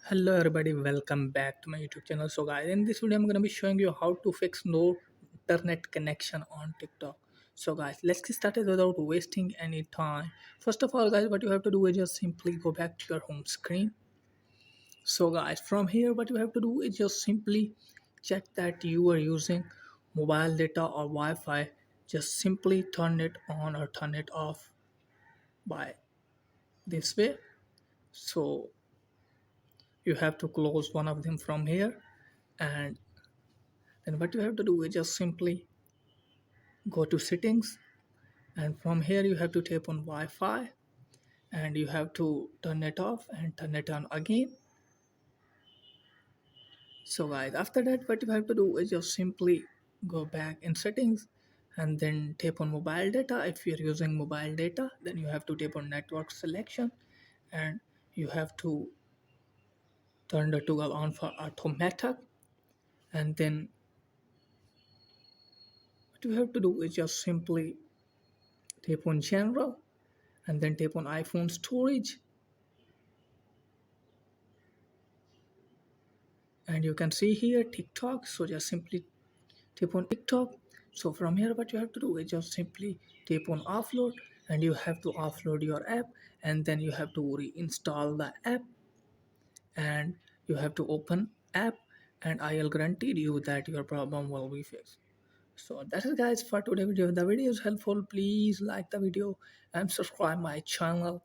Hello everybody, welcome back to my YouTube channel. So guys, in this video I'm gonna be showing you how to fix no internet connection on TikTok. So guys, let's get started without wasting any time. First of all guys, what you have to do is just simply go back to your home screen. So guys, from here what you have to do is just simply check that you are using mobile data or Wi-Fi. Just simply turn it on or turn it off by this way. So you have to close one of them from here, and then what you have to do is just simply go to settings, and from here you have to tap on Wi-Fi, and you have to turn it off and turn it on again. So guys, after that what you have to do is just simply go back in settings and then tap on mobile data. If you're using mobile data, then you have to tap on network selection, and you have to turn the toggle on for automatic. And then what you have to do is just simply tap on general and then tap on iPhone storage, and you can see here TikTok. So just simply tap on TikTok. So from here what you have to do is just simply tap on offload, and you have to offload your app, and then you have to reinstall the app, and you have to open app, and I'll guarantee you that your problem will be fixed. So that is guys for today video. If the video is helpful, please like the video and subscribe my channel.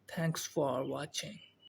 Thanks for watching.